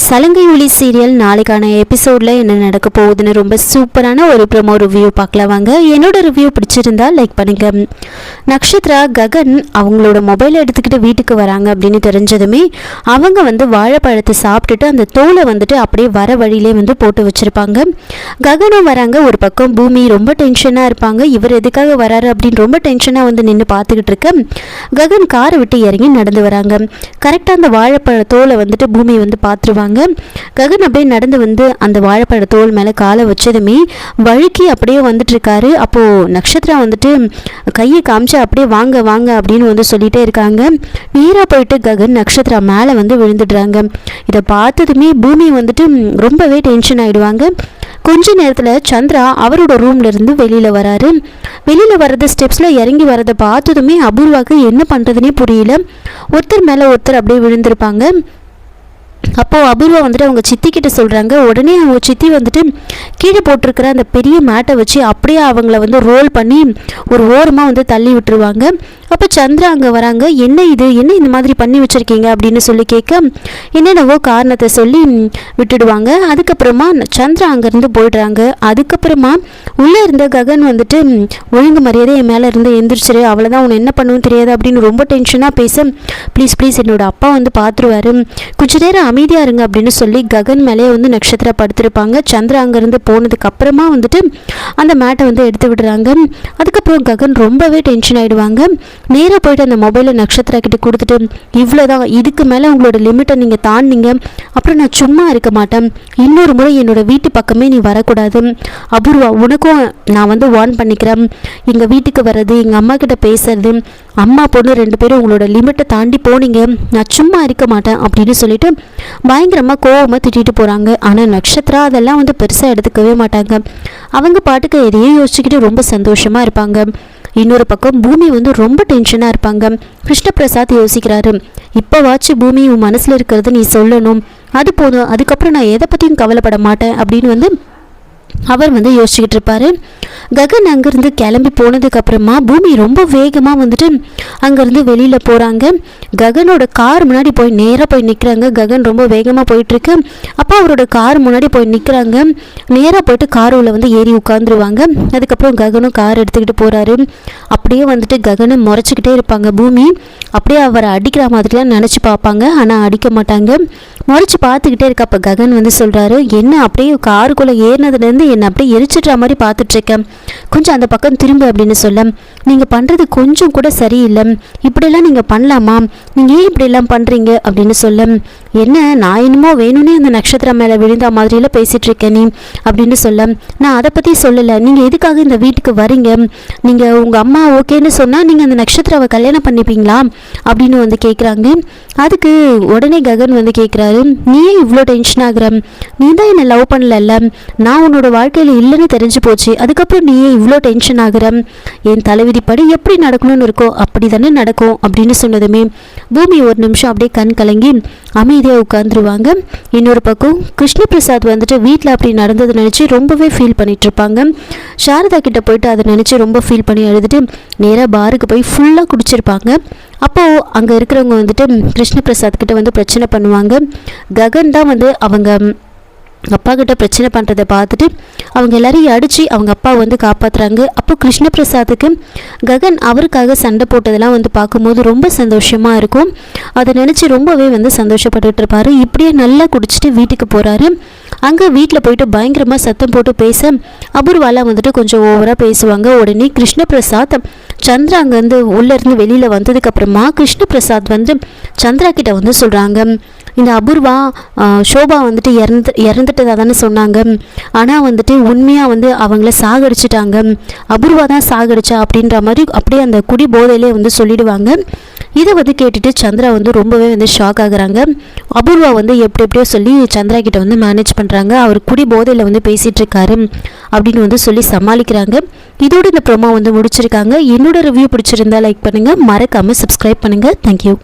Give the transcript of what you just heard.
சலங்கை ஒளி சீரியல் நாளைக்கான எபிசோடில் என்ன நடக்க போகுதுன்னு ரொம்ப சூப்பரான ஒரு ப்ரோமோ ரிவ்யூ பார்க்கலாம் வாங்க. என்னோட ரிவ்யூ பிடிச்சிருந்தா லைக் பண்ணுங்க. நக்ஷத்ரா ககன் அவங்களோட மொபைலை எடுத்துக்கிட்டு வீட்டுக்கு வராங்க அப்படின்னு தெரிஞ்சதுமே அவங்க வாழைப்பழத்தை சாப்பிட்டுட்டு அந்த தோலை அப்படியே வர வழியிலே போட்டு வச்சுருப்பாங்க. ககனும் வராங்க. ஒரு பக்கம் பூமி ரொம்ப டென்ஷனாக இருப்பாங்க. இவர் எதுக்காக வராரு அப்படின்னு ரொம்ப டென்ஷனாக நின்று பார்த்துக்கிட்டு இருக்க ககன் காரை விட்டு இறங்கி நடந்து வராங்க. கரெக்டாக அந்த வாழைப்பழ தோலை பூமி பார்த்துருவாங்க. ககன் அப்படியே நடந்து அந்த வாழைப்பழ தோல் மேலே காலை வச்சதுமே வழுக்கி அப்படியே இருக்காரு. அப்போது நக்ஷத்ரா கையை காமிச்சு அப்படியே வாங்க வாங்க அப்படின்னு சொல்லிட்டே இருக்காங்க. நேராக போயிட்டு ககன் நக்ஷத்ரா மேலே விழுந்துடுறாங்க. இதை பார்த்ததுமே பூமி ரொம்பவே டென்ஷன் ஆகிடுவாங்க. கொஞ்ச நேரத்தில் சந்திரா அவரோட ரூம்ல இருந்து வெளியில் வராரு. வெளியில் வர்றது ஸ்டெப்ஸில் இறங்கி வரதை பார்த்ததுமே அபூர்வாக்கு என்ன பண்ணுறதுனே புரியல. ஒருத்தர் மேலே ஒருத்தர் அப்படியே விழுந்திருப்பாங்க. அப்போது அபூர்வா அவங்க சித்தி கிட்ட சொல்கிறாங்க. உடனே அவங்க சித்தி கீழே போட்டிருக்கிற அந்த பெரிய மேட்டை வச்சு அப்படியே அவங்கள ரோல் பண்ணி ஒரு ஓரமாக தள்ளி விட்டுருவாங்க. அப்போ சந்திரா அங்கே வராங்க. என்ன இந்த மாதிரி பண்ணி வச்சுருக்கீங்க அப்படின்னு சொல்லி கேட்க என்னென்னவோ காரணத்தை சொல்லி விட்டுடுவாங்க. அதுக்கப்புறமா சந்திரா அங்கேருந்து போயிடுறாங்க. அதுக்கப்புறமா உள்ளே இருந்த ககன் ஒழுங்கு மரியாதை என் மேலே இருந்து எந்திரிச்சிரு, அவ்வளோதான், உன்னை என்ன பண்ணுன்னு தெரியாது அப்படின்னு ரொம்ப டென்ஷனாக பேச ப்ளீஸ் என்னோட அப்பா பார்த்துருவாரு, கொஞ்ச நேரம் அமைதியாக இருங்க அப்படின்னு சொல்லி ககன் மேலேயே நக்ஷத்ரா படுத்திருப்பாங்க. சந்திரா அங்கேருந்து போனதுக்கு அப்புறமா அந்த மேட்டை எடுத்து விடுறாங்க. அதுக்கப்புறம் ககன் ரொம்பவே டென்ஷன் ஆகிடுவாங்க. நேராக போயிட்டு அந்த மொபைலை நக்ஷத்ரா கிட்ட கொடுத்துட்டு இவ்வளோதான், இதுக்கு மேலே உங்களோட லிமிட்டை நீங்கள் தாண்டிங்க அப்புறம் நான் சும்மா இருக்க மாட்டேன், இன்னொரு முறை என்னோட வீட்டு பக்கமே நீ வரக்கூடாது. அபூர்வா உனக்கும் நான் வார்ன் பண்ணிக்கிறேன், எங்கள் வீட்டுக்கு வர்றது எங்கள் அம்மா கிட்ட பேசுறது, அம்மா பொண்ணு 2 பேரும் உங்களோட லிமிட்டை தாண்டி போனீங்க, நான் சும்மா இருக்க மாட்டேன் அப்படின்னு சொல்லிட்டு பயங்கரமாக கோவமாக திட்டிட்டு போகிறாங்க. ஆனால் நக்ஷத்ரா அதெல்லாம் பெருசாக எடுத்துக்கவே மாட்டாங்க. அவங்க பாட்டுக்கு எதையே யோசிச்சுக்கிட்டு ரொம்ப சந்தோஷமாக இருப்பாங்க. இன்னொரு பக்கம் பூமி ரொம்ப டென்ஷனாக இருப்பாங்க. கிருஷ்ணபிரசாத் யோசிக்கிறாரு, இப்போவாச்சு பூமி உன் மனசில் இருக்கிறது நீ சொல்லணும், அது போதும், அதுக்கப்புறம் நான் எதை பற்றியும் கவலைப்பட மாட்டேன் அப்படின்னு அவர் யோசிச்சுக்கிட்டு இருப்பாரு. ககன் அங்கேருந்து கிளம்பி போனதுக்கப்புறமா பூமி ரொம்ப வேகமாக அங்கேருந்து வெளியில் போகிறாங்க. ககனோட கார் முன்னாடி நேராக போய் நிற்கிறாங்க. ககன் ரொம்ப வேகமாக போயிட்டுருக்கு. அப்போ அவரோட கார் முன்னாடி போய் நிற்கிறாங்க. நேராக போயிட்டு கார் உள்ள ஏறி உட்காந்துருவாங்க. அதுக்கப்புறம் ககனும் கார் எடுத்துக்கிட்டு போகிறாரு. அப்படியே ககனை முறைச்சிக்கிட்டே இருப்பாங்க. பூமி அப்படியே அவரை அடிக்கிற மாதிரிலாம் நினச்சி பார்ப்பாங்க, ஆனால் அடிக்க மாட்டாங்க. முறைச்சி பார்த்துக்கிட்டே இருக்க. அப்போ ககன் சொல்கிறாரு, என்ன அப்படியே காருக்குள்ளே ஏறினதுலேருந்து என்னை அப்படியே எரிச்சிட்ற மாதிரி பார்த்துட்ருக்கேன், கொஞ்சம் அந்த பக்கம் திரும்ப அப்படின்னு சொல்ல, நீங்கள் பண்ணுறது கொஞ்சம் கூட சரியில்லை, இப்படியெல்லாம் நீங்கள் பண்ணலாமா, நீங்கள் ஏன் இப்படியெல்லாம் பண்ணுறீங்க அப்படின்னு சொல்ல, என்ன நான் என்னமோ வேணும்னே அந்த நட்சத்திர மேலே விழுந்த மாதிரிலாம் பேசிகிட்டு இருக்கேன் நீ அப்படின்னு சொல்ல, நான் அதை பற்றி சொல்லலை, நீங்கள் எதுக்காக இந்த வீட்டுக்கு வரீங்க, நீங்கள் உங்கள் அம்மா ஓகேன்னு சொன்னால் நீங்கள் அந்த நட்சத்திராவை கல்யாணம் பண்ணிப்பீங்களா அப்படின்னு கேட்குறாங்க. அதுக்கு உடனே ககன் கேட்குறாரு, நீயே இவ்வளோ டென்ஷன் ஆகுற, நீ தான் என்னை லவ் பண்ணல, நான் உன்னோட வாழ்க்கையில் இல்லைன்னு தெரிஞ்சு போச்சு, அதுக்கப்புறம் நீயே இவ்வளோ டென்ஷன் ஆகுற, என் தலைவிதிப்படி எப்படி நடக்கணும்னு இருக்கோ அப்படி தானே நடக்கும் அப்படின்னு சொன்னதுமே பூமி ஒரு நிமிஷம் அப்படியே கண் கலங்கி அமைதியாக உட்காந்துருவாங்க. இன்னொரு பக்கம் கிருஷ்ணபிரசாத் வீட்டில் அப்படி நடந்ததை நினச்சி ரொம்பவே ஃபீல் பண்ணிட்டு இருப்பாங்க. சாரதா கிட்ட போயிட்டு அதை நினச்சி ரொம்ப ஃபீல் பண்ணி அழுதுட்டு நேராக பாருக்கு போய் ஃபுல்லாக குடிச்சிருப்பாங்க. அப்போது அங்கே இருக்கிறவங்க கிருஷ்ணபிரசாத் கிட்ட பிரச்சனை பண்ணுவாங்க. ககன் தான் அவங்க அப்பா கிட்ட பிரச்சனை பண்ணுறதை பார்த்துட்டு அவங்க எல்லாரையும் அடித்து அவங்க அப்பா காப்பாற்றுறாங்க. அப்போ கிருஷ்ணபிரசாத்துக்கு ககன் அவருக்காக சண்டை போட்டதெல்லாம் பார்க்கும்போது ரொம்ப சந்தோஷமாக இருக்கும். அதை நினச்சி ரொம்பவே சந்தோஷப்பட்டுட்டு இருப்பார். இப்படியே நல்லா குடிச்சிட்டு வீட்டுக்கு போகிறாரு. அங்கே வீட்டில் போயிட்டு பயங்கரமாக சத்தம் போட்டு பேச அபூர்வாலாம் கொஞ்சம் ஓவராக பேசுவாங்க. உடனே கிருஷ்ணபிரசாத் சந்திரா அங்கேருந்து உள்ளேருந்து வெளியில் வந்ததுக்கப்புறமா கிருஷ்ணபிரசாத் சந்திரா கிட்ட சொல்கிறாங்க, இந்த அபூர்வா ஷோபா இறந்துட்டதா தானே சொன்னாங்க, ஆனால் உண்மையாக அவங்கள சாகடிச்சிட்டாங்க, அபூர்வா தான் சாகடிச்சா அப்படின்ற மாதிரி அப்படியே அந்த குடி போதையிலே சொல்லிடுவாங்க. இதை கேட்டுட்டு சந்திரா ரொம்பவே ஷாக் ஆகுறாங்க. அபூர்வா எப்படியோ சொல்லி சந்திரா கிட்ட மேனேஜ் பண்ணுறாங்க. அவர் குடி போதையில் பேசிகிட்டு இருக்காரு அப்படின்னு சொல்லி சமாளிக்கிறாங்க. இதோடு இந்த ப்ரோமோ முடிச்சிருக்காங்க. என்னோட ரிவ்யூ பிடிச்சிருந்தா லைக் பண்ணுங்கள், மறக்காமல் சப்ஸ்கிரைப் பண்ணுங்கள். தேங்க்யூ.